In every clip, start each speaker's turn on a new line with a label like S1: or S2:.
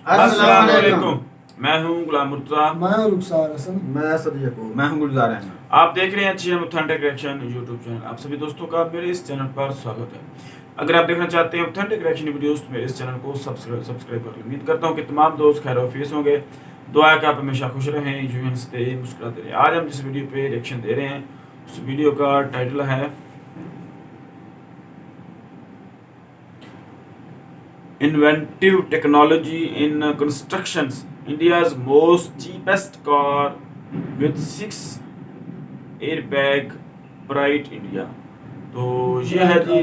S1: अस्सलाम वालेकुम। मैं हूं गुलाम मुर्तज़ा।
S2: मैं रुखसार हसन।
S3: मैं सदिया को।
S4: मैं हूं गुलजार अहमद।
S1: आप देख रहे हैं GM authentic reaction YouTube channel. आप सभी दोस्तों का मेरे इस चैनल पर स्वागत है। अगर आप देखना चाहते हैं ऑथेंटिक रिएक्शन वीडियोस तो मेरे इस चैनल को सब्सक्राइब कर लें। उम्मीद करता हूं कि तमाम दोस्त खैर ऑफिस होंगे। दुआ है कि आप हमेशा खुश रहें, यूं हंसते मुस्कुराते रहें। आज हम जिस वीडियो पे रिएक्शन दे रहे हैं उस वीडियो का टाइटल है inventive technology in constructions, India's most cheapest car with 6 airbag, bright India. तो ये है जी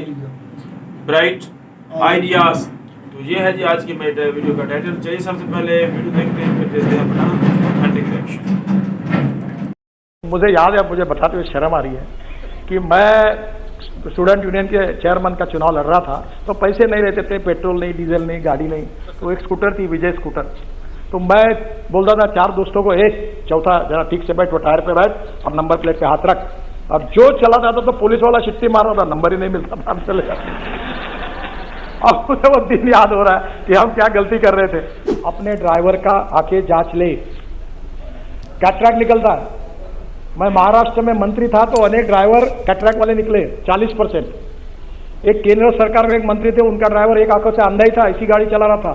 S1: ब्राइट आइडियाज। तो ये है जी आज की मेरे वीडियो का टाइटल। चलिए सबसे पहले वीडियो देखते हैं, फिर देते हैं अपना ऑथेंटिक रिएक्शन।
S5: मुझे याद है, मुझे बताते हुए शर्म आ रही है कि मैं स्टूडेंट यूनियन के चेयरमैन का चुनाव लड़ रहा था, तो पैसे नहीं रहते थे, पेट्रोल नहीं, डीजल नहीं, गाड़ी नहीं। तो एक स्कूटर थी, विजय स्कूटर। तो मैं बोलता था 4 दोस्तों को, एक चौथा जरा ठीक से बैठ, वो टायर पे बैठ और नंबर प्लेट पे हाथ रख। अब जो चला जाता तो पुलिस वाला शिट्टी मार रहा था, नंबर ही नहीं मिलता था, हम चले जाते। अब मुझे वो दिन याद हो रहा है कि हम क्या गलती कर रहे थे। अपने ड्राइवर का आके जांच ले, कैटरैक्ट निकलता है। मैं महाराष्ट्र में मंत्री था तो अनेक ड्राइवर कैटरैक्ट वाले निकले, 40%। एक केंद्र सरकार में एक मंत्री थे, उनका ड्राइवर एक आंखों से अंधा ही था, ऐसी गाड़ी चला रहा था।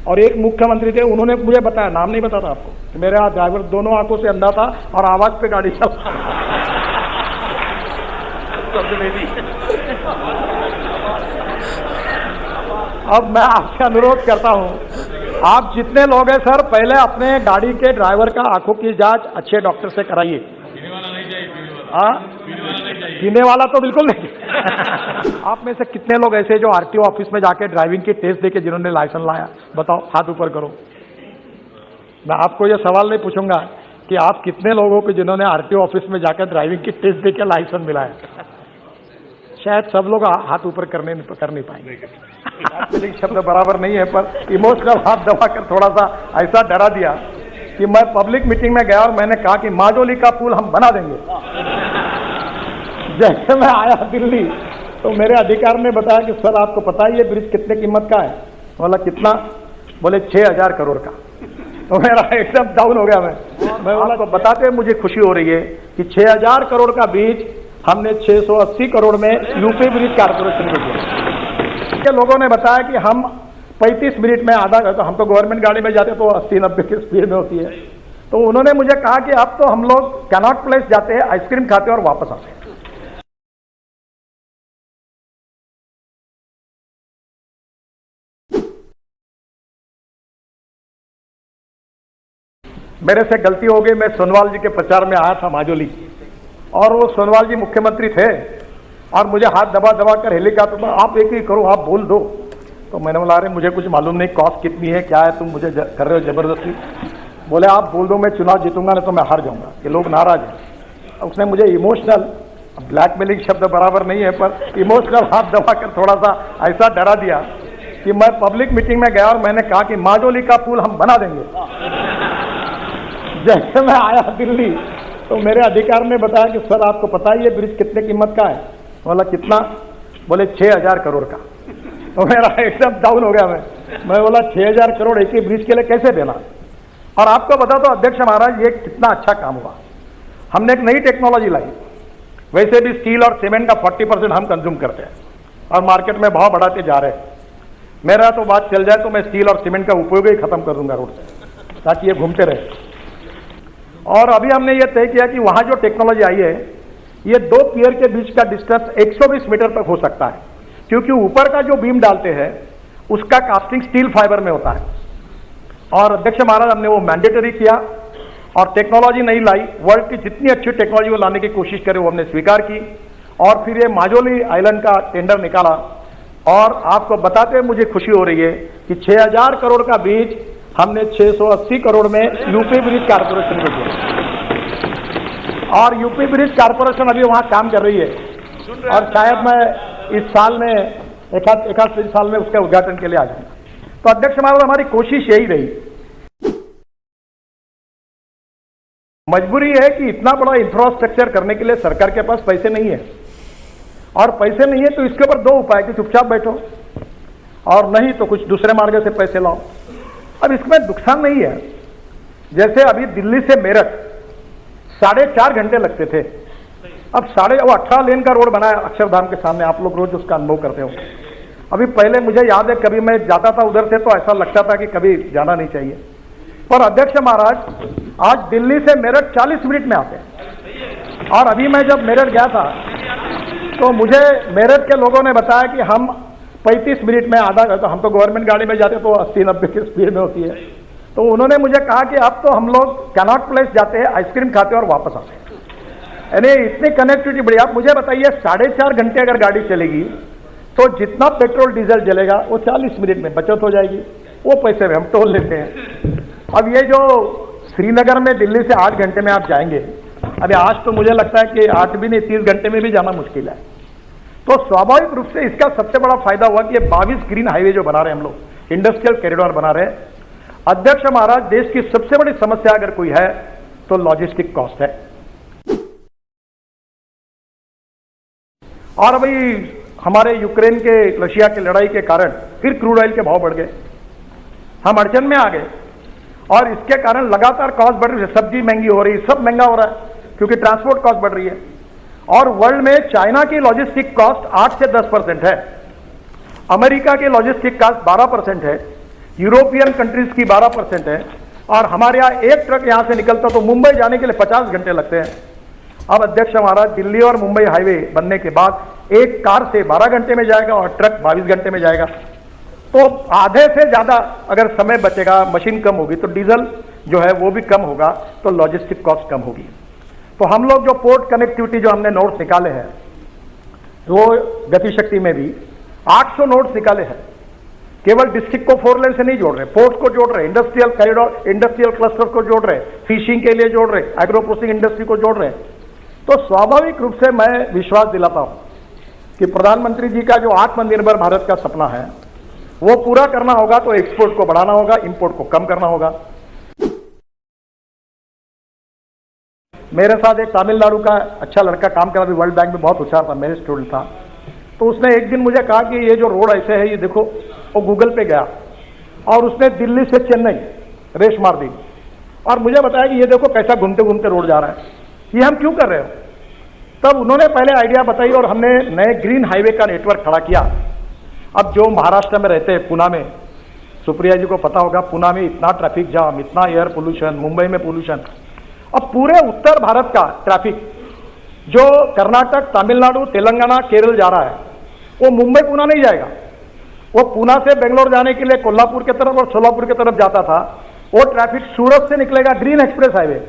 S5: और एक मुख्यमंत्री थे, उन्होंने मुझे बताया, नाम नहीं बताता आपको, कि मेरा ड्राइवर दोनों आंखों से अंधा था और आवाज पे गाड़ी चला। अब मैं आपसे अनुरोध करता हूं, आप जितने लोग हैं सर, पहले अपने गाड़ी के ड्राइवर का आंखों की जांच अच्छे डॉक्टर से कराइए। पीने वाला तो बिल्कुल नहीं। आप में से कितने लोग ऐसे जो आरटीओ ऑफिस में जाके ड्राइविंग की टेस्ट देके जिन्होंने लाइसेंस लाया, बताओ, हाथ ऊपर करो। मैं आपको ये सवाल नहीं पूछूंगा कि आप कितने लोगों को जिन्होंने आरटीओ ऑफिस में जाकर ड्राइविंग की टेस्ट देके लाइसेंस मिलाया। शायद सब लोग हाथ ऊपर कर नहीं पाएंगे। शब्द बराबर नहीं है, पर इमोशनल हाथ दबाकर थोड़ा सा ऐसा डरा दिया कि मैं पब्लिक मीटिंग में गया और मैंने कहा कि माजोली का पुल हम बना देंगे। जैसे मैं आया दिल्ली तो मेरे अधिकारी ने बताया कि सर आपको पता है ये ब्रिज कितने कीमत का है? बोला कितना? बोले 6000 करोड़ का। तो मेरा एकदम डाउन हो गया। मैं बोला तो बताते मुझे खुशी हो रही है कि 6000 करोड़ का ब्रिज हमने 680 करोड़ में यूपी ब्रिज कारपोरेशन को दिया। लोगों ने बताया कि हम 35 मिनट में आधा, तो हम तो गवर्नमेंट गाड़ी में जाते तो 80-90 की स्पीड में होती है। तो उन्होंने मुझे कहा कि अब तो हम लोग कैनॉट प्लेस जाते हैं, आइसक्रीम खाते हैं और वापस आते हैं। मेरे से गलती हो गई, मैं सोनवाल जी के प्रचार में आया था माजोली, और वो सोनवाल जी मुख्यमंत्री थे और मुझे हाथ दबा दबा कर हेलीकॉप्टर में, आप एक ही करो, आप बोल दो। तो मैंने बोला अरे मुझे कुछ मालूम नहीं, कॉस्ट कितनी है, क्या है, तुम मुझे कर रहे हो जबरदस्ती। बोले आप बोल दो, मैं चुनाव जीतूंगा नहीं तो मैं हार जाऊंगा। ये लोग नाराज हैं। उसने मुझे इमोशनल, ब्लैकमेलिंग शब्द बराबर नहीं है, पर इमोशनल हाथ दबाकर थोड़ा सा ऐसा डरा दिया कि मैं पब्लिक मीटिंग में गया और मैंने कहा कि माजोली का पुल हम बना देंगे। जैसे मैं आया दिल्ली तो मेरे अधिकारी ने बताया कि सर आपको पता है ये ब्रिज कितने कीमत का है? बोला कितना? बोले 6000 करोड़ का। तो मेरा एकदम डाउन हो गया। मैं बोला 6000 करोड़ एक ही ब्रिज के लिए कैसे देना? और आपको बता दो अध्यक्ष महाराज, ये कितना अच्छा काम हुआ। हमने एक नई टेक्नोलॉजी लाई। वैसे भी स्टील और सीमेंट का 40% हम कंज्यूम करते हैं और मार्केट में भाव बढ़ाते जा रहे हैं। मेरा तो बात चल जाए तो मैं स्टील और सीमेंट का उपयोग ही खत्म कर दूंगा रोड से, ताकि ये घूमते रहे। और अभी हमने ये तय किया कि वहां जो टेक्नोलॉजी आई है, ये 2 पियर के बीच का डिस्टेंस 120 मीटर तक हो सकता है, क्योंकि ऊपर का जो बीम डालते हैं उसका कास्टिंग स्टील फाइबर में होता है। और अध्यक्ष महाराज हमने वो मैंडेटरी किया और टेक्नोलॉजी नहीं लाई। वर्ल्ड की जितनी अच्छी टेक्नोलॉजी वो लाने की कोशिश करे वो हमने स्वीकार की। और फिर ये माजोली आइलैंड का टेंडर निकाला और आपको बताते हुए मुझे खुशी हो रही है कि 6000 करोड़ का ब्रिज हमने 680 करोड़ में यूपी ब्रिज कारपोरेशन को दिया। और यूपी ब्रिज कारपोरेशन अभी वहां काम कर रही है और शायद मैं इस साल में एक आध साल में उसके उद्घाटन के लिए आ जाऊंगा। तो अध्यक्ष महाराज हमारी कोशिश यही रही। मजबूरी है कि इतना बड़ा इंफ्रास्ट्रक्चर करने के लिए सरकार के पास पैसे नहीं है, और पैसे नहीं है तो इसके ऊपर 2 उपाय कि चुपचाप बैठो और नहीं तो कुछ दूसरे मार्ग से पैसे लाओ। अब इसमें नुकसान नहीं है। जैसे अभी दिल्ली से मेरठ 4.5 घंटे लगते थे, अब 18 लेन का रोड बना है अक्षरधाम के सामने, आप लोग रोज उसका अनुभव करते हो। अभी पहले मुझे याद है कभी मैं जाता था उधर से तो ऐसा लगता था कि कभी जाना नहीं चाहिए, पर अध्यक्ष महाराज आज दिल्ली से मेरठ 40 मिनट में आते हैं। और अभी मैं जब मेरठ गया था तो मुझे मेरठ के लोगों ने बताया कि हम 35 मिनट में आधा, तो हम तो गवर्नमेंट गाड़ी में जाते तो 80-90 की स्पीड में होती है, तो उन्होंने मुझे कहा कि अब तो हम लोग कैनॉट प्लेस जाते हैं, आइसक्रीम खाते हैं और वापस आते हैं। यानी इतनी कनेक्टिविटी बढ़ी। आप मुझे बताइए 4.5 घंटे अगर गाड़ी चलेगी तो जितना पेट्रोल डीजल जलेगा वो 40 मिनट में बचत हो जाएगी, वो पैसे में हम टोल लेते हैं। अब ये जो श्रीनगर में दिल्ली से 8 घंटे में आप जाएंगे, अभी आज तो मुझे लगता है कि 8 भी नहीं 30 घंटे में भी जाना मुश्किल है। तो स्वाभाविक रूप से इसका सबसे बड़ा फायदा हुआ कि ये 22 ग्रीन हाईवे जो बना रहे हैं हम लोग, इंडस्ट्रियल कॉरिडोर बना रहे हैं। अध्यक्ष महाराज, देश की सबसे बड़ी समस्या अगर कोई है तो लॉजिस्टिक कॉस्ट है। और अभी हमारे यूक्रेन के रशिया की लड़ाई के कारण फिर क्रूड ऑयल के भाव बढ़ गए, हम अड़चन में आ गए और इसके कारण लगातार कॉस्ट बढ़ रही है। सब्जी महंगी हो रही है, सब महंगा हो रहा है क्योंकि ट्रांसपोर्ट कॉस्ट बढ़ रही है। और वर्ल्ड में चाइना की लॉजिस्टिक कॉस्ट 8 से 10% है, अमेरिका की लॉजिस्टिक कॉस्ट 12% है, यूरोपियन कंट्रीज की 12% है, और हमारे यहाँ एक ट्रक यहां से निकलता तो मुंबई जाने के लिए 50 घंटे लगते हैं। अब अध्यक्ष महाराज, दिल्ली और मुंबई हाईवे बनने के बाद एक कार से 12 घंटे में जाएगा और ट्रक 22 घंटे में जाएगा, तो आधे से ज्यादा अगर समय बचेगा, मशीन कम होगी तो डीजल जो है वो भी कम होगा, तो लॉजिस्टिक कॉस्ट कम होगी। तो हम लोग जो पोर्ट कनेक्टिविटी जो हमने नोट्स निकाले हैं, वो गतिशक्ति में भी 800 नोट्स निकाले हैं। केवल डिस्ट्रिक्ट को 4 लेन से नहीं जोड़ रहे, पोर्ट को जोड़ रहे, इंडस्ट्रियल कॉरिडोर, इंडस्ट्रियल क्लस्टर को जोड़ रहे, फिशिंग के लिए जोड़ रहे, एग्रो प्रोसेसिंग इंडस्ट्री को जोड़ रहे। तो स्वाभाविक रूप से मैं विश्वास दिलाता हूं कि प्रधानमंत्री जी का जो आत्मनिर्भर भारत का सपना है वो पूरा करना होगा तो एक्सपोर्ट को बढ़ाना होगा, इंपोर्ट को कम करना होगा। मेरे साथ एक तमिलनाडु का अच्छा लड़का काम कर रहा, वर्ल्ड बैंक में बहुत होशियार था, मेरे स्टूडेंट था, तो उसने एक दिन मुझे कहा कि ये जो रोड ऐसे है, ये देखो। वो गूगल पे गया और उसने दिल्ली से चेन्नई रेस मार दी और मुझे बताया कि ये देखो कैसा घूमते घूमते रोड जा रहा है, ये हम क्यों कर रहे हो। तब उन्होंने पहले आइडिया बताई और हमने नए ग्रीन हाईवे का नेटवर्क खड़ा किया। अब जो महाराष्ट्र में रहते हैं, पुणे में, सुप्रिया जी को पता होगा, पुणे में इतना ट्रैफिक जाम, इतना एयर पोल्यूशन, मुंबई में पोल्यूशन। अब पूरे उत्तर भारत का ट्रैफिक जो कर्नाटक, तमिलनाडु, तेलंगाना, केरल जा रहा है, वो मुंबई पुणे नहीं जाएगा, वो पुणे से बेंगलोर जाने के लिए कोल्हापुर की तरफ और सोलापुर की तरफ जाता था, वो ट्रैफिक सूरत से निकलेगा, ग्रीन एक्सप्रेस हाईवे,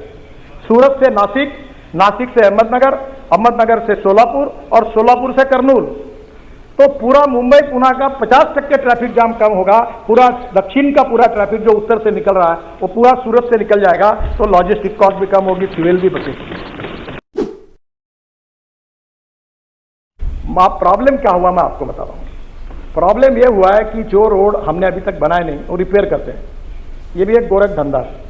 S5: सूरत से नासिक, नासिक से अहमदनगर, अहमदनगर से सोलापुर और सोलापुर से कर्नूल। तो पूरा मुंबई पुणे का 50% ट्रैफिक जाम कम होगा। पूरा दक्षिण का पूरा ट्रैफिक जो उत्तर से निकल रहा है वो पूरा सूरत से निकल जाएगा, तो लॉजिस्टिक कॉस्ट भी कम होगी, फ्यूल भी बचेगी। प्रॉब्लम क्या हुआ मैं आपको बता रहा हूं। प्रॉब्लम यह हुआ है कि जो रोड हमने अभी तक बनाए नहीं वो रिपेयर करते हैं, ये भी एक गोरख धंधा है।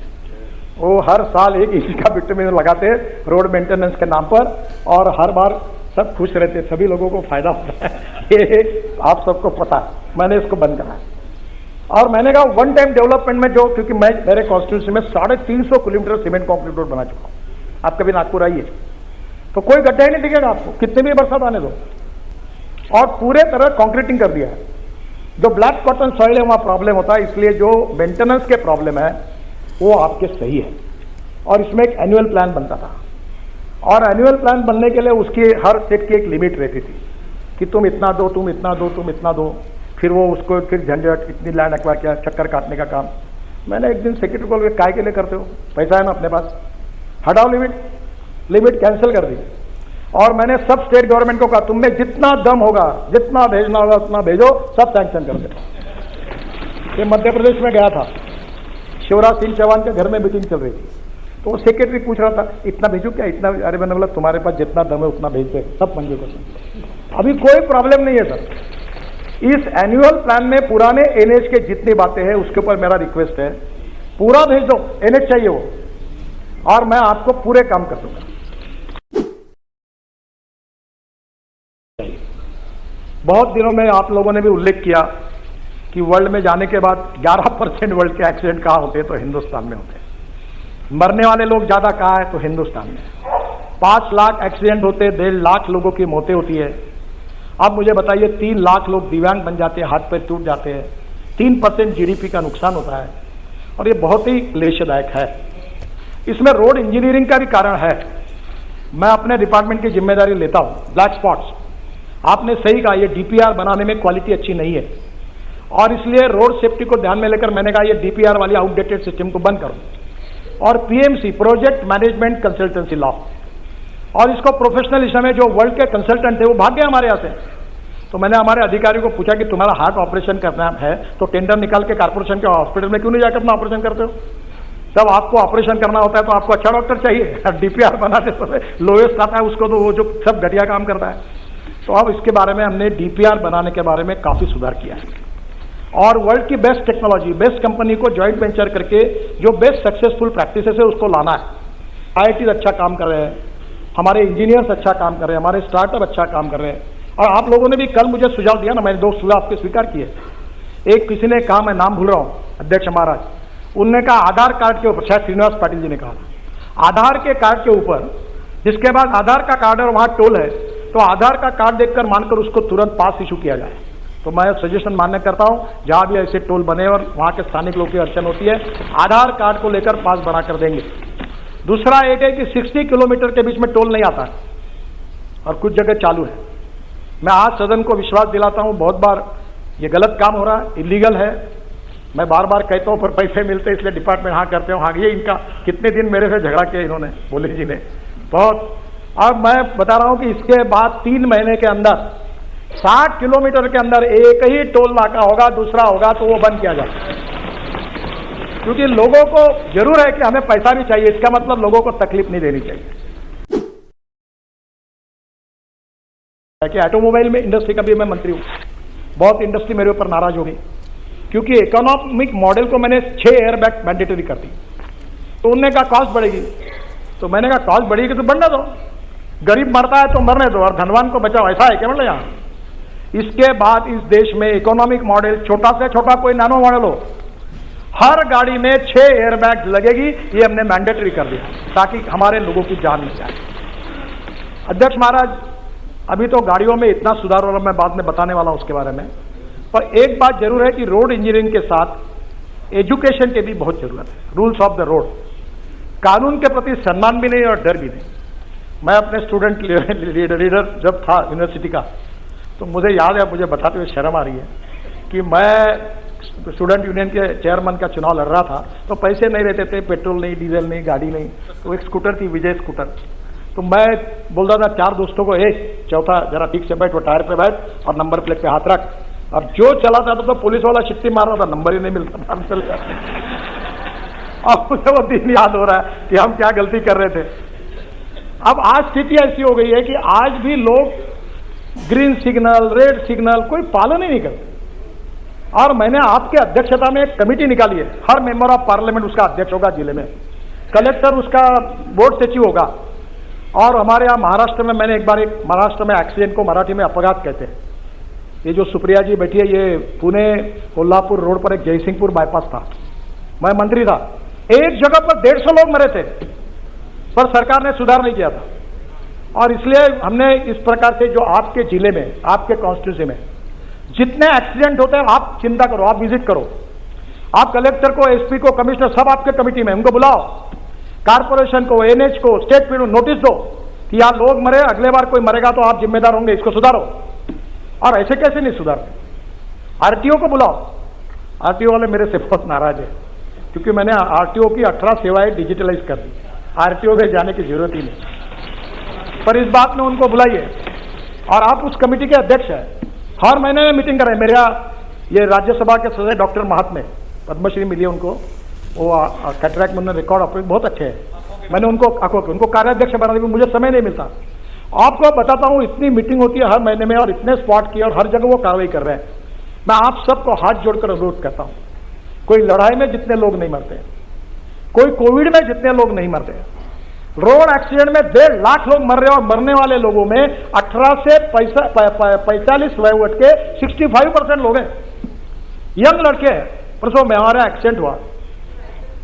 S5: वो हर साल एक इंच का बिटुमेन लगाते हैं रोड मेंटेनेंस के नाम पर, और हर बार सब खुश रहते, सभी लोगों को फायदा होता है, ये आप सबको पता है। मैंने इसको बंद करा और मैंने कहा वन टाइम डेवलपमेंट में जो, क्योंकि मैं मेरे कॉन्स्टिट्यूंसी में 350 किलोमीटर सीमेंट कॉन्क्रीट रोड बना चुका हूं। आप कभी नागपुर आइए तो कोई गड्ढा ही नहीं दिखेगा आपको, कितने भी बरसात आने दो, और पूरे तरह कॉन्क्रीटिंग कर दिया है। जो ब्लैक कॉटन सॉइल है वहां प्रॉब्लम होता है, इसलिए जो मेंटेनेंस के प्रॉब्लम है वो आपके सही है। और इसमें एक एनुअल प्लान बनता था, और एनुअल प्लान बनने के लिए उसकी हर स्टेट की एक लिमिट रहती थी कि तुम इतना दो, तुम इतना दो, तुम इतना दो। फिर वो उसको फिर झंझट, इतनी लैंड एक्वायर किया, चक्कर काटने का काम। मैंने एक दिन सेक्रेटरी को, काय के लिए करते हो, पैसा है ना अपने पास, हटाओ लिमिट कैंसिल कर दी। और मैंने सब स्टेट गवर्नमेंट को कहा तुम में जितना दम होगा, जितना भेजना होगा उतना भेजो, सब सैंक्शन कर दो। ये मध्य प्रदेश में गया था, शिवराज सिंह चौहान के घर में मीटिंग चल रही थी, तो सेक्रेटरी पूछ रहा था इतना भेजू क्या, इतना। अरे मैंने बोला तुम्हारे पास जितना दम है उतना भेज दे, सब मंजूर कर। अभी कोई प्रॉब्लम नहीं है सर। इस एनुअल प्लान में पुराने एनएच के जितनी बातें हैं उसके ऊपर मेरा रिक्वेस्ट है, पूरा भेज दो, एनएच चाहिए वो, और मैं आपको पूरे काम कर दूंगा। बहुत दिनों में आप लोगों ने भी उल्लेख किया कि वर्ल्ड में जाने के बाद 11% वर्ल्ड के एक्सीडेंट कहाँ होते हैं, तो हिंदुस्तान में होते हैं। मरने वाले लोग ज़्यादा कहाँ है, तो हिंदुस्तान में। 5 लाख एक्सीडेंट होते हैं, 1.5 लाख लोगों की मौतें होती है। अब मुझे बताइए 3 लाख लोग दिव्यांग बन जाते हैं, हाथ पैर टूट जाते हैं, 3% जीडीपी का नुकसान होता है, और ये बहुत ही क्लेशदायक है। इसमें रोड इंजीनियरिंग का भी कारण है। मैं अपने डिपार्टमेंट की जिम्मेदारी लेता हूँ। ब्लैक स्पॉट्स, आपने सही कहा, ये डीपीआर बनाने में क्वालिटी अच्छी नहीं है, और इसलिए रोड सेफ्टी को ध्यान में लेकर मैंने कहा ये डीपीआर वाली आउटडेटेड सिस्टम को बंद करो, और PMC, project management consultancy law, और इसको प्रोफेशनल इस समय जो वर्ल्ड के कंसल्टेंट थे वो भाग गए हमारे यहाँ से। तो मैंने हमारे अधिकारियों को पूछा कि तुम्हारा हार्ट ऑपरेशन करना है तो टेंडर निकाल के कारपोरेशन के हॉस्पिटल में क्यों नहीं जाकर अपना ऑपरेशन करते हो? जब आपको ऑपरेशन करना होता है तो आपको अच्छा डॉक्टर चाहिए। डीपीआर बनाते समय लोएस्ट आता है उसको, तो वो जो सब घटिया काम करता है। तो अब इसके बारे में हमने डीपीआर बनाने के बारे में काफ़ी सुधार किया है, और वर्ल्ड की बेस्ट टेक्नोलॉजी, बेस्ट कंपनी को जॉइंट वेंचर करके जो बेस्ट सक्सेसफुल प्रैक्टिसेस है उसको लाना है। आईआईटी अच्छा काम कर रहे हैं, हमारे इंजीनियर्स अच्छा काम कर रहे हैं, हमारे स्टार्टअप अच्छा काम कर रहे हैं, और आप लोगों ने भी कल मुझे सुझाव दिया ना, मैंने 2 सुझाव आपके स्वीकार किए। एक किसी ने कहा, मैं नाम भूल रहा हूँ, अध्यक्ष महाराज, उनने कहा आधार कार्ड के ऊपर, शायद श्रीनिवास पाटिल जी ने कहा, आधार के कार्ड के ऊपर, जिसके बाद आधार का कार्ड और वहाँ टोल है, तो आधार का कार्ड देखकर मानकर उसको तुरंत पास इशू किया जाए। तो मैं सजेशन मान्य करता हूँ, जहाँ भी ऐसे टोल बने और वहाँ के स्थानिक लोगों की अड़चन होती है, आधार कार्ड को लेकर पास बना कर देंगे। दूसरा एक है कि 60 किलोमीटर के बीच में टोल नहीं आता, और कुछ जगह चालू है। मैं आज सदन को विश्वास दिलाता हूँ, बहुत बार ये गलत काम हो रहा है, इलीगल है। मैं बार बार कहता हूँ पर पैसे मिलते इसलिए डिपार्टमेंट हाँ करते हो। हाँ, ये इनका कितने दिन मेरे से झगड़ा किया इन्होंने, बोले जी ने बहुत। अब मैं बता रहा हूँ कि इसके बाद 3 महीने के अंदर 60 किलोमीटर के अंदर एक ही टोल नाका होगा, दूसरा होगा तो वो बंद किया जाए, क्योंकि लोगों को जरूर है कि हमें पैसा भी चाहिए, इसका मतलब लोगों को तकलीफ नहीं देनी चाहिए। कि ऑटोमोबाइल में इंडस्ट्री का भी मैं मंत्री हूँ, बहुत इंडस्ट्री मेरे ऊपर नाराज हो गई, क्योंकि इकोनॉमिक मॉडल को मैंने 6 एयरबैग मैंडेटरी कर दी। तो उनने कहा कॉस्ट बढ़ेगी, तो मैंने कहा कॉस्ट बढ़ेगी तो बढ़ने दो, गरीब मरता है तो मरने दो और धनवान को बचाओ, ऐसा है क्या मतलब यहाँ? इसके बाद इस देश में इकोनॉमिक मॉडल, छोटा से छोटा कोई नैनो मॉडल हो, हर गाड़ी में 6 एयरबैग लगेगी, ये हमने मैंडेटरी कर दिया ताकि हमारे लोगों की जान नहीं जाए। अध्यक्ष महाराज, अभी तो गाड़ियों में इतना सुधार हो रहा, मैं बाद में बताने वाला हूं उसके बारे में, पर एक बात जरूर है कि रोड इंजीनियरिंग के साथ एजुकेशन की भी बहुत जरूरत है। रूल्स ऑफ द रोड, कानून के प्रति सम्मान भी नहीं और डर भी नहीं। मैं अपने स्टूडेंट लीडर जब था यूनिवर्सिटी का, तो मुझे याद है, मुझे बताते हुए शर्म आ रही है कि मैं स्टूडेंट यूनियन के चेयरमैन का चुनाव लड़ रहा था, तो पैसे नहीं रहते थे, पेट्रोल नहीं, डीजल नहीं, गाड़ी नहीं, तो एक स्कूटर थी, विजय स्कूटर। तो मैं बोलता था 4 दोस्तों को, चौथा जरा ठीक से बैठ, वो टायर पे बैठ और नंबर प्लेट पे हाथ रख। अब जो चला था तो पुलिस वाला शिट्टी मार रहा था, नंबर ही नहीं मिलता था, चल अब मुझे वो दिन याद हो रहा है कि हम क्या गलती कर रहे थे। अब आज स्थिति ऐसी हो गई है कि आज भी लोग ग्रीन सिग्नल, रेड सिग्नल कोई पालन ही नहीं करते। और मैंने आपके अध्यक्षता में एक कमेटी निकाली है, हर मेंबर ऑफ पार्लियामेंट उसका अध्यक्ष होगा जिले में, कलेक्टर उसका बोर्ड सचिव होगा। और हमारे यहाँ महाराष्ट्र में, मैंने एक बार महाराष्ट्र में एक्सीडेंट को मराठी में अपघात कहते हैं, ये जो सुप्रिया जी बैठी है, ये पुणे कोल्हापुर रोड पर एक जयसिंहपुर बाईपास था, मैं मंत्री था, एक जगह पर 150 लोग मरे थे, पर सरकार ने सुधार नहीं किया था। और इसलिए हमने इस प्रकार से, जो आपके जिले में, आपके कॉन्स्टिट्यूंसी में जितने एक्सीडेंट होते हैं, आप चिंता करो, आप विजिट करो, आप कलेक्टर को, एसपी को, कमिश्नर, सब आपके कमेटी में, उनको बुलाओ, कारपोरेशन को, एनएच को, स्टेट पीडू नोटिस दो कि यार लोग मरे, अगले बार कोई मरेगा तो आप जिम्मेदार होंगे, इसको सुधारो। और ऐसे कैसे नहीं सुधारते? आरटीओ को बुलाओ, आरटीओ वाले मेरे से बहुत नाराज है, क्योंकि मैंने आरटीओ की 18 सेवाएं डिजिटलाइज कर दी, आरटीओ में जाने की जरूरत ही नहीं। पर इस बात में उनको बुलाइए, और आप उस कमेटी के अध्यक्ष हैं, हर महीने में मीटिंग करें। मेरा ये राज्यसभा के सदस्य डॉक्टर महात्मे, पद्मश्री मिली उनको, वो कैटरैक्ट में उन्होंने रिकॉर्ड ऑपरेट बहुत अच्छे हैं, मैंने उनको कार्याध्यक्ष बना दिया, मुझे समय नहीं मिलता। आपको बताता हूँ, इतनी मीटिंग होती है हर महीने में, और इतने स्पॉट किए, और हर जगह वो कार्रवाई कर रहे हैं। मैं आप सबको हाथ जोड़कर अनुरोध करता हूँ, कोई लड़ाई में जितने लोग नहीं मरते, कोई कोविड में जितने लोग नहीं मरते, रोड एक्सीडेंट में 1.5 लाख लोग मर रहे हैं, और मरने वाले लोगों में 18 से 45 वय वर्ग के 65% लोग हैं। यंग लड़के हैं, परसों में हमारा एक्सीडेंट हुआ,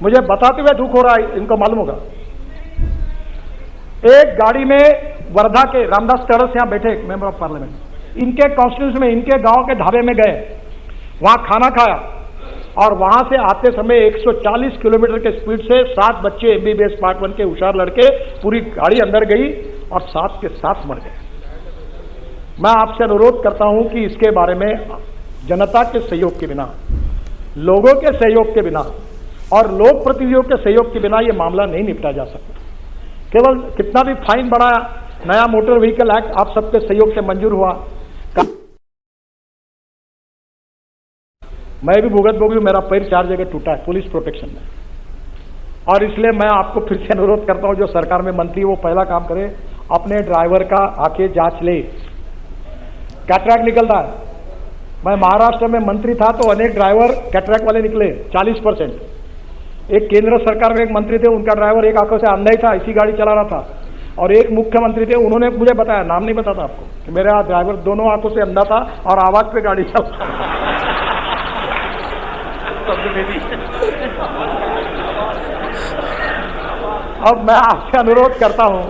S5: मुझे बताते हुए दुख हो रहा है, इनको मालूम होगा। एक गाड़ी में वर्धा के रामदास टरस यहां बैठे मेंबर ऑफ पार्लियामेंट, इनके कॉन्स्टिट्यूंसी में, इनके गांव के ढाबे में गए, वहां खाना खाया और वहां से आते समय 140 किलोमीटर के स्पीड से 7 बच्चे एमबीबीएस पार्ट 1 के होशियार लड़के, पूरी गाड़ी अंदर गई और 7 के 7 मर गए। मैं आपसे अनुरोध करता हूं कि इसके बारे में जनता के सहयोग के बिना, लोगों के सहयोग के बिना और लोक प्रतिनिधियों के सहयोग के बिना यह मामला नहीं निपटा जा सकता। केवल कितना भी फाइन बढ़ाया, नया मोटर व्हीकल एक्ट आप सबके सहयोग से मंजूर हुआ, मैं भी भुगत भोगी, मेरा पैर 4 जगह टूटा है पुलिस प्रोटेक्शन में, और इसलिए मैं आपको फिर से अनुरोध करता हूं, जो सरकार में मंत्री वो पहला काम करे, अपने ड्राइवर का आके जांच ले। कैटरैक्ट निकलता है, मैं महाराष्ट्र में मंत्री था तो अनेक ड्राइवर कैटरैक्ट वाले निकले 40%। एक केंद्र सरकार में एक मंत्री थे, उनका ड्राइवर एक आंखों से अंधा ही था, इसी गाड़ी चला रहा था, और एक मुख्यमंत्री थे, उन्होंने मुझे बताया, नाम नहीं बताता आपको, कि मेरा ड्राइवर दोनों आंखों से अंधा था और आवाज पे गाड़ी चलता अब मैं आपसे अनुरोध करता हूं,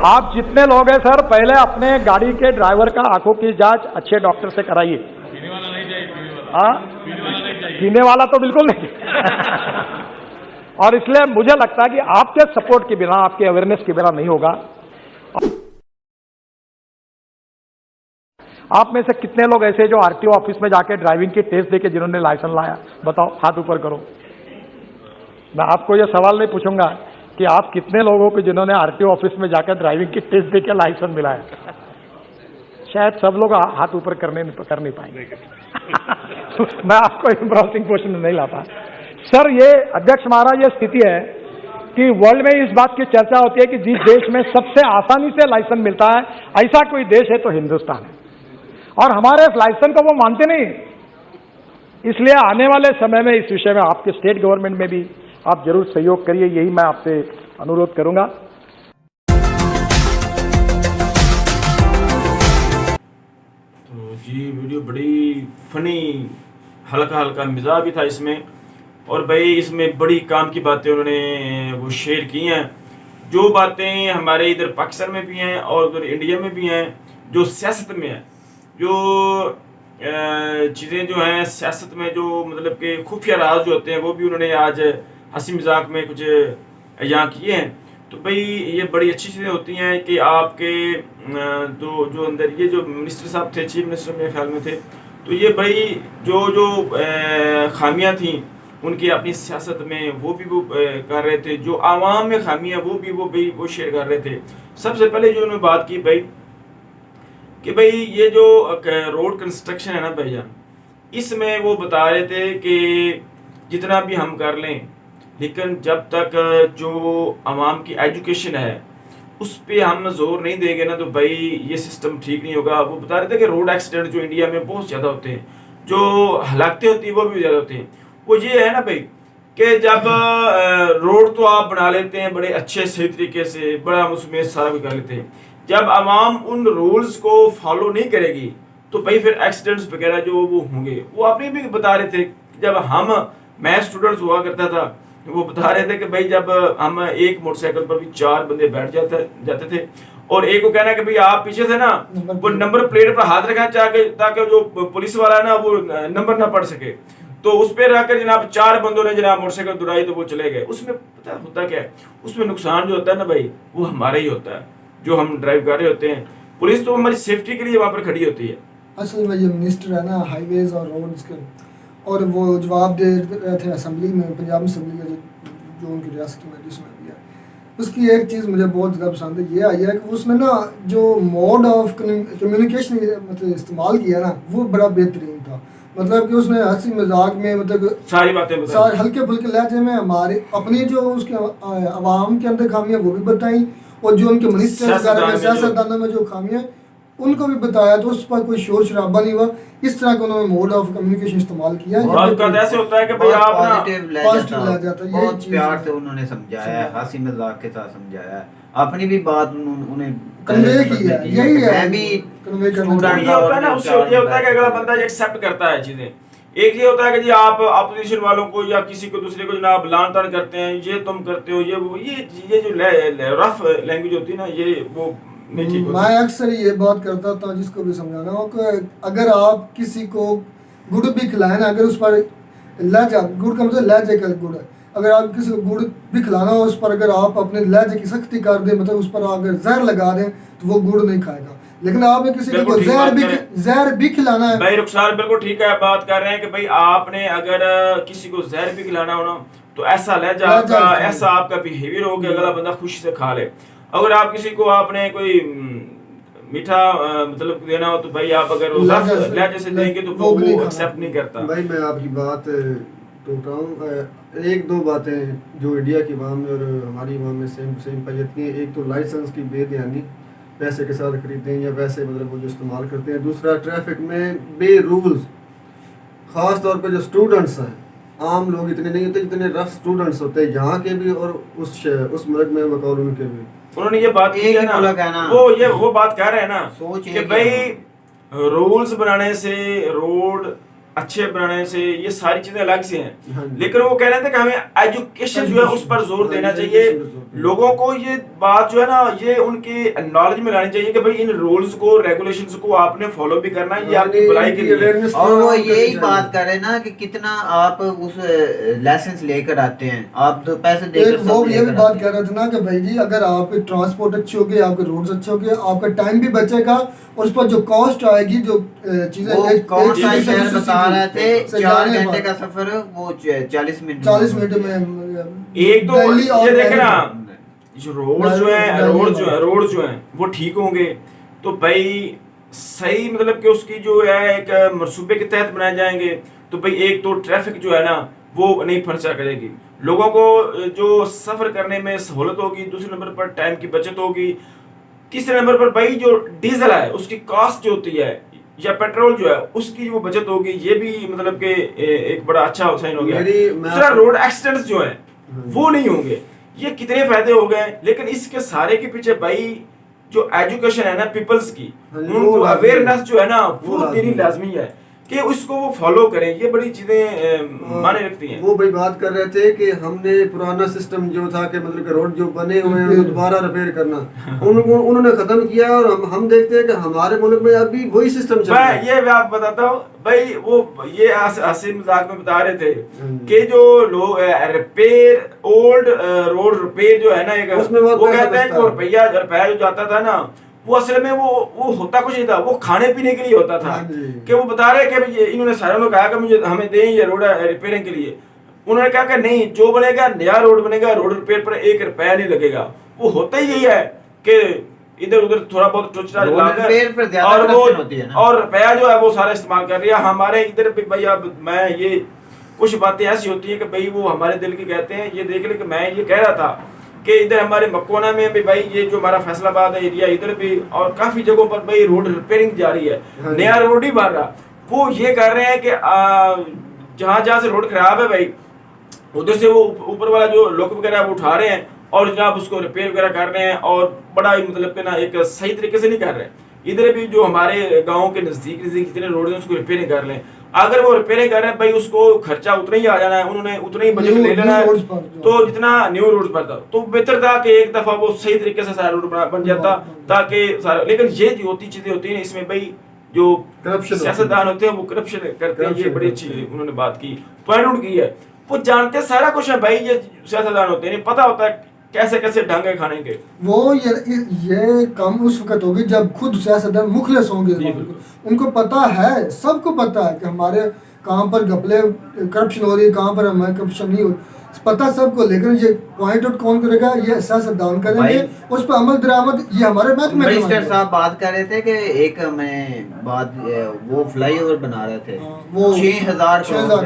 S5: आप जितने लोग हैं सर, पहले अपने गाड़ी के ड्राइवर का आंखों की जांच अच्छे डॉक्टर से कराइए। हाँ, पीने वाला तो बिल्कुल नहीं और इसलिए मुझे लगता है कि आपके सपोर्ट के बिना, आपके अवेयरनेस के बिना नहीं होगा। आप में से कितने लोग ऐसे जो आरटीओ ऑफिस में जाके ड्राइविंग की टेस्ट देके जिन्होंने लाइसेंस लाया, बताओ, हाथ ऊपर करो। मैं आपको यह सवाल नहीं पूछूंगा कि आप कितने लोगों को जिन्होंने आरटीओ ऑफिस में जाकर ड्राइविंग की टेस्ट देके लाइसेंस मिलाया, शायद सब लोग हाथ ऊपर कर नहीं पाएंगे मैं आपको एम्ब्रासिंग क्वेश्चन नहीं लाता सर। ये अध्यक्ष महाराज, ये स्थिति है कि वर्ल्ड में इस बात की चर्चा होती है कि जिस देश में सबसे आसानी से लाइसेंस मिलता है, ऐसा कोई देश है तो हिंदुस्तान है, और हमारे इस लाइसेंस को वो मानते नहीं। इसलिए आने वाले समय में इस विषय में आपके स्टेट गवर्नमेंट में भी आप जरूर सहयोग करिए, यही मैं आपसे अनुरोध करूंगा।
S1: तो जी वीडियो बड़ी फनी, हल्का हल्का मिजाज भी था इसमें, और भाई इसमें बड़ी काम की बातें उन्होंने वो शेयर की हैं, जो बातें हमारे इधर पाकिस्तान में भी हैं और उधर इंडिया में भी हैं, जो सियासत में है, जो चीज़ें जो हैं सियासत में, जो मतलब कि खुफिया राज जो होते हैं, वो भी उन्होंने आज हंसी मजाक में कुछ यहाँ किए हैं। तो भाई ये बड़ी अच्छी चीज़ें होती हैं कि आपके जो अंदर ये जो मिनिस्टर साहब थे, चीफ मिनिस्टर मेरे ख्याल में थे, तो ये भाई जो खामियां थी उनकी अपनी सियासत में वो भी वो कर रहे थे, जो आवाम में खामियां वो शेयर कर रहे थे। सबसे पहले जो उन्होंने बात की भाई कि भाई ये जो रोड कंस्ट्रक्शन है ना भाईजान, इसमें वो बता रहे थे कि जितना भी हम कर लें, लेकिन जब तक जो आवाम की एजुकेशन है उस पर हम जोर नहीं देंगे ना, तो भाई ये सिस्टम ठीक नहीं होगा। वो बता रहे थे कि रोड एक्सीडेंट जो इंडिया में बहुत ज़्यादा होते हैं, जो हलाकतें होती हैं वो भी ज़्यादा होती हैं। वो ये है ना भाई कि जब रोड तो आप बना लेते हैं बड़े अच्छे सही तरीके से, बड़ा उसमें सारा कुछ कर लेते हैं, जब आवाम उन रूल्स को फॉलो नहीं करेगी तो भाई फिर एक्सीडेंट्स वगैरह जो वो होंगे। वो आपने भी बता रहे थे, जब मैं स्टूडेंट्स हुआ करता था, वो बता रहे थे कि भाई जब हम एक मोटरसाइकिल पर भी 4 बंदे बैठ जाते थे, और एक को कहना कि भाई आप पीछे से ना वो नंबर प्लेट पर हाथ रखा ताकि जो पुलिस वाला है ना वो नंबर ना पढ़ सके, तो उस पर रखकर जनाब 4 बंदों ने जनाब मोटरसाइकिल दुराई तो वो चले गए। उसमें पता होता क्या है, उसमें नुकसान जो होता है ना भाई, वो हमारा ही होता है, जो हम ड्राइव कर रहे होते हैं। पुलिस तो हमारी सेफ्टी के लिए वहाँ पर खड़ी होती है।
S2: असल में ये मिनिस्टर है ना हाईवेज और रोड्स के, और वो जवाब दे रहे थे असेंबली में, पंजाब असेंबली का जो उनकी रियासत में जिसमें भी है, उसकी एक चीज़ मुझे बहुत ज़्यादा पसंद है, ये आई है कि उसमें ना जो मोड ऑफ कम्युनिकेशन मतलब इस्तेमाल किया ना, वो बड़ा बेहतरीन था। मतलब कि उसने हंसी मजाक में मतलब
S1: सारी बातें
S2: सारे हल्के फुल्के लहजे में हमारे अपनी जो उसके आवाम के अंदर खामियां वो भी बताई, और जो उनके मिनिस्टर सियासतदानों में जो खामियां उनको भी बताया, तो उस पर कोई शोर शराबा नहीं हुआ। इस तरह का उन्होंने मोड ऑफ कम्युनिकेशन इस्तेमाल किया है।
S1: ऐसे होता है कि भाई आप ना
S2: पॉजिटिव ले जाता है,
S3: बहुत प्यार से उन्होंने समझाया है, हंसी मजाक के साथ समझाया है, अपनी भी बात उन्हें
S2: कन्वे की है, यही है।
S3: मैं भी
S2: कन्वे करना
S1: ये होता है ना, उससे ये होता है कि अगला बंदा एक्सेप्ट करता है चीजें एक ये होता है कि जी आप अपोजिशन वालों को या किसी को दूसरे को जनाब लान तान करते हैं, ये तुम करते हो, ये वो, ये जो रफ लैंग्वेज होती है ना, ये वो नहीं ठीक होती।
S2: मैं अक्सर ये बात करता था जिसको भी समझाना हो कि अगर आप किसी को गुड़ भी खिलाएं ना, अगर उस पर लहजा, गुड़ का मतलब लहजे का गुड़ है, अगर आप किसी को गुड़ भी खिलाना हो, उस पर अगर आप अपने लहजे की सख्ती कर दें, मतलब उस पर अगर जहर लगा दें तो वो गुड़ नहीं खाएगा। लेकिन आपने किसी को
S1: बिल्कुल ठीक
S2: जहर भी खिलाना है।
S1: भाई रुखसार बिल्कुल ठीक है, बात कर रहे हैं कि भाई आपने अगर किसी को जहर भी खिलाना हो ना, तो ऐसा लहजा आपका, ऐसा आपका बिहेवियर हो कि अगला बंदा खुशी से खा ले। अगर आप किसी को आपने कोई मीठा मतलब देना हो, तो भाई आप अगर लहजे से देंगे तो वो एक्सेप्ट नहीं करता।
S4: भाई मैं आपकी बात टोक रहा हूँ, एक दो बातें जो इंडिया की अवाम में और हमारी अवाम में सेम पाई जाती हैं। एक तो लाइसेंस की बेध्यानी, पैसे के साथ खरीदते हैं या वैसे मतलब वो जो इस्तेमाल करते हैं। दूसरा ट्रैफिक में बे रूल्स, ख़ास तौर पे जो स्टूडेंट्स हैं, आम लोग इतने नहीं होते जितने रफ स्टूडेंट्स होते हैं यहाँ के भी और उस मुल्क में बकौल उनके भी।
S1: उन्होंने ये बात की है ना, वो बात कह रहे हैं ना कि भाई रूल्स बनाने से, रोड अच्छे बनाने से, ये सारी चीजें अलग से हैं, लेकिन वो कह रहे थे कि हमें एजुकेशन जो है उस पर जोर देना चाहिए। लोगों को ये बात जो है ना, ये उनके नॉलेज में लानी चाहिए कि भाई इन रूल्स को, रेगुलेशंस को आपने फॉलो भी करना है, ये आपकी भलाई के लिए।
S3: और वो यही बात कर रहे हैं ना कि कितना आप उस लाइसेंस लेकर आते हैं, आप तो पैसे देकर
S2: वो ये भी बात कह रहे थे ना कि भाई जी अगर आपके ट्रांसपोर्ट अच्छे हो गए, आपके रोड्स अच्छे हो गए, आपका टाइम भी बचेगा और उस पर जो कॉस्ट आएगी, जो चीजें
S3: कौन सा शहर बता रहे थे 4 घंटे का सफर वो 40 मिनट
S2: में।
S1: एक तो ये देखे ना, जो रोड जो है वो ठीक होंगे तो भाई सही, मतलब कि उसकी जो है एक मनसूबे के तहत बनाए जाएंगे, तो भाई एक तो ट्रैफिक जो है ना वो नहीं फंसा करेगी, लोगों को जो सफर करने में सहूलत होगी, दूसरे नंबर पर टाइम की बचत होगी, तीसरे नंबर पर भाई जो डीजल है उसकी कॉस्ट जो होती है या पेट्रोल जो है उसकी वो बचत होगी। ये भी मतलब कि एक बड़ा अच्छा साइन हो गया। दूसरा रोड एक्सीडेंट्स जो है वो नहीं होंगे, ये कितने फायदे हो गए। लेकिन इसके सारे के पीछे भाई जो एजुकेशन है ना पीपल्स की, उनको अवेयरनेस जो है ना वो देनी लाजमी है कि उसको वो फॉलो करें, ये बड़ी चीजें माने रखती हैं।
S4: वो भाई बात कर रहे थे कि हमने पुराना सिस्टम जो था कि मतलब कि रोड जो बने हुए हैं उनको दोबारा रिपेयर करना, उन्होंने खत्म किया और हम देखते हैं कि हमारे मुल्क में अभी वही सिस्टम चल रहा है।
S1: ये मैं आपको बताता हूँ भाई, वो ये हंसी मजाक में बता रहे थे कि जो लोग रिपेयर, ओल्ड रोड रिपेयर जो है ना, एक वो कहते हैं कि रुपया जो जाता था ना, वो असल में वो होता कुछ नहीं था, वो खाने पीने के लिए होता था। कि वो बता रहे कि ये इन्होंने सारे लोग कहा कि मुझे हमें दें ये रोड रिपेयरिंग के लिए। उन्होंने कहा कि नहीं, जो बनेगा नया रोड बनेगा, रोड रिपेयर पर 1 रुपया नहीं लगेगा। वो होता ही यही है कि इधर उधर थोड़ा बहुत टोचरा लाकर और रुपया जो है वो सारा इस्तेमाल कर रही है। हमारे इधर भी भाई अब मैं ये कुछ बातें ऐसी होती है कि भाई वो हमारे दिल की कहते हैं। ये देख ले कि मैं ये कह रहा था कि इधर हमारे मकोना में भी भाई ये जो हमारा फैसलाबाद है एरिया, इधर भी और काफी जगहों पर भाई रोड रिपेयरिंग जारी है, नया रोड ही बन रहा। वो ये कर रहे हैं कि जहाँ से रोड खराब है भाई उधर से वो ऊपर वाला जो लोग वगैरह वो उठा रहे हैं और जनाब उसको रिपेयर वगैरह कर रहे हैं, और बड़ा ही मतलब कि ना एक सही तरीके से नहीं कर रहे हैं। इधर भी जो हमारे गाँव के नजदीक जितने रोड है उसको रिपेयरिंग कर लें। अगर वो रिपेयरिंग कर रहे हैं भाई उसको खर्चा उतना ही आ जाना है, उन्होंने उतना ही बजट ले लेना है, तो जितना न्यू रोड पर था तो बेहतर था कि एक दफा वो सही तरीके से सारा रोड बन जाता ताकि सारा। लेकिन ये जो होती चीजें होती हैं इसमें भाई जो सियासतदान होते हैं वो करप्शन करते हैं। ये बड़ी अच्छी उन्होंने बात की, पॉइंट आउट की है। वो जानते सारा कुछ है भाई, ये सियासतदान होते हैं, पता होता है कैसे कैसे ढंगे खाने के। वो
S2: ये कम उस वक्त होगी जब खुद सियासतदान मुखलिस होंगे, उनको पता है, सबको पता है कि हमारे कहाँ पर घपले करप्शन हो रही है, कहाँ पर हमारे करप्शन नहीं हो, पता सबको। लेकिन ये पॉइंट आउट कौन करेगा? ये सियासतदान करेंगे, उस पर अमल दरामद ये हमारे महकमे में।
S3: मिनिस्टर साहब बात कर रहे थे कि एक मैं बात वो फ्लाईओवर बना रहे थे, वो 6000 करोड़,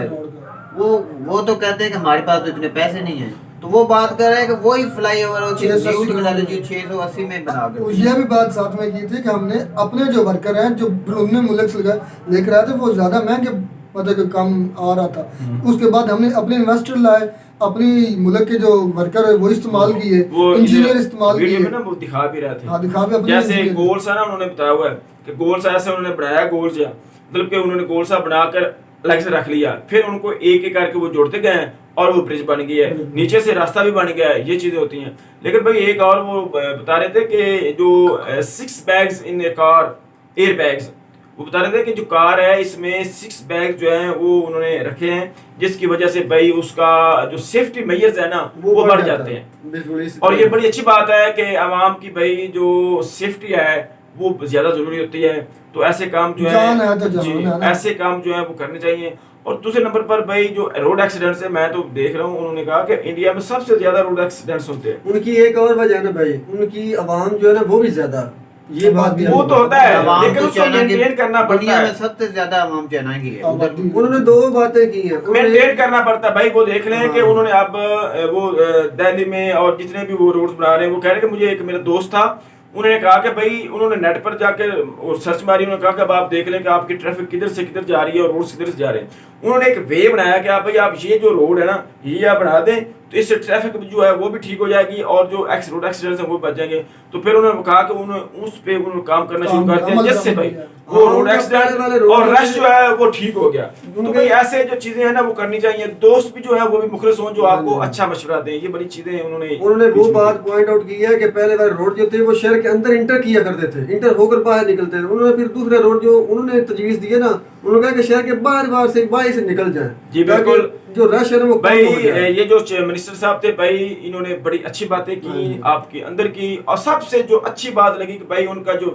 S3: वो तो कहते हैं कि हमारे पास तो इतने पैसे नहीं है, तो वो बात कर रहे हैं कि वही फ्लाईओवर 680 में बना कर।
S2: ये भी बात साथ में की थी कि हमने अपने जो वर्कर हैं जो ब्रूने मुल्क से लेकर आए थे, वो ज्यादा महंगे मतलब कम आ रहा था। उसके बाद हमने अपने इन्वेस्टर लाए, अपनी मुल्क के जो वर्कर है वो इस्तेमाल किए, इंजीनियर इस्तेमाल किए।
S1: ना वो दिखा भी रहे थे,
S2: हाँ दिखा भी।
S1: जैसे गोल सा ना उन्होंने बताया हुआ है कि गोल सा ऐसे उन्होंने बनाया, गोल सा मतलब कि उन्होंने गोल सा बनाकर अलग से रख लिया, फिर उनको एक एक करके वो जोड़ते गए और वो ब्रिज बन गई है, नीचे से रास्ता भी बन गया है, ये चीजें होती हैं। लेकिन भाई एक और वो बता रहे थे कि जो 6 bags in A car, air bags, वो बता रहे थे कि जो कार है इसमें 6 बैग जो है वो उन्होंने रखे हैं, जिसकी वजह से भाई उसका जो सेफ्टी मेजर्स है ना वो बढ़ जाते हैं। और ये बड़ी अच्छी बात है कि आवाम की भाई जो सेफ्टी है वो ज्यादा जरूरी होती है, तो ऐसे काम जो है
S2: तो
S1: जी, ऐसे काम जो है वो करने चाहिए। और दूसरे नंबर पर भाई जो रोड एक्सीडेंट्स है, मैं तो देख रहा हूँ, उन्होंने कहा कि इंडिया में सबसे ज्यादा रोड एक्सीडेंट्स होते हैं।
S4: उनकी एक और वजह है ना भाई, उनकी आवाम जो है ना वो भी ज्यादा, ये बात भी
S1: वो तो होता है,
S3: आवाम
S1: लेकिन
S3: तो
S1: उसको
S3: चाइना की
S1: मेंटेन करना पड़ता
S3: दुनिया में
S1: है।
S3: सबसे ज्यादा आवाम चाइना की है। उधर
S4: उन्होंने 2 बातें की हैं।
S1: मेंटेन करना पड़ता है भाई। वो देख लें कि उन्होंने अब वो दिल्ली में और जितने भी वो रोड्स बना रहे हैं, वो कह रहे हैं कि मुझे एक मेरा दोस्त था, उन्होंने कहा कि भाई उन्होंने नेट पर जाकर और सर्च मारी, उन्होंने कहा कि अब आप देख लें कि आपकी ट्रैफिक किधर से किधर जा रही है और रोड किधर से जा रहे हैं। उन्होंने एक वे बनाया कि आप भाई आप ये जो रोड है ना ये आप बना दें, तो इससे ट्रैफिक जो है वो भी ठीक हो जाएगी और जो रोड एक्सीडेंट्स हैं वो बच जाएंगे। तो फिर उन्होंने कहा कि उन्होंने उस पे उन्होंने काम करना शुरू कर दिया, जिससे भाई वो रोड एक्सीडेंट और रश जो है वो ठीक हो गया। तो भाई ऐसे जो चीजें हैं ना वो करनी चाहिए। दोस्त भी जो है वो भी मुखलिस हों, जो आपको अच्छा मशवरा दें, ये बड़ी चीजें
S4: उन्होंने वो बात पॉइंट आउट की है कि पहले वाले रोड जो थे वो शहर के अंदर इंटर किया करते थे, इंटर होकर बाहर निकलते थे। उन्होंने फिर दूसरे रोड जो उन्होंने तजवीज दी है ना, उन्होंने कहा कि शहर के बाहर से निकल जाए।
S1: जी बिल्कुल,
S4: जो रश है ना वो
S1: भाई ये जो मिनिस्टर साहब थे भाई, इन्होंने बड़ी अच्छी बातें की आपके अंदर की। और सबसे जो अच्छी बात लगी कि भाई उनका जो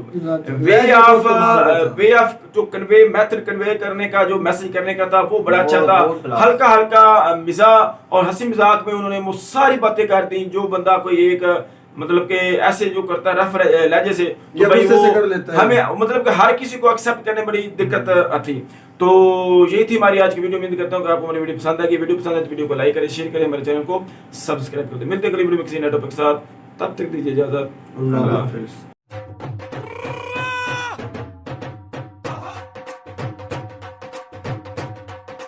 S1: वे ऑफ जो कन्वे मेथड कन्वे करने का, जो मैसेज करने का था वो बड़ा अच्छा था। हल्का हल्का मिजाज और हंसी मजाक में उन्होंने वो सारी बातें कर दी। जो बंदा कोई एक मतलब के ऐसे जो करता है रफ लहजे से, तो भाई वो हमें मतलब कि हर किसी को एक्सेप्ट करने में बड़ी दिक्कत आती। तो यही थी हमारी आज की वीडियो। उम्मीद करता हूँ कि आपको हमारी वीडियो पसंद आएगी। वीडियो पसंद है तो वीडियो को लाइक करें, शेयर करें, हमारे चैनल को सब्सक्राइब कर दें। मिलते हैं अगली वीडियो में किसी नए टॉपिक के साथ, तब तक दीजिए इजाजत। अल्लाह हाफिज़।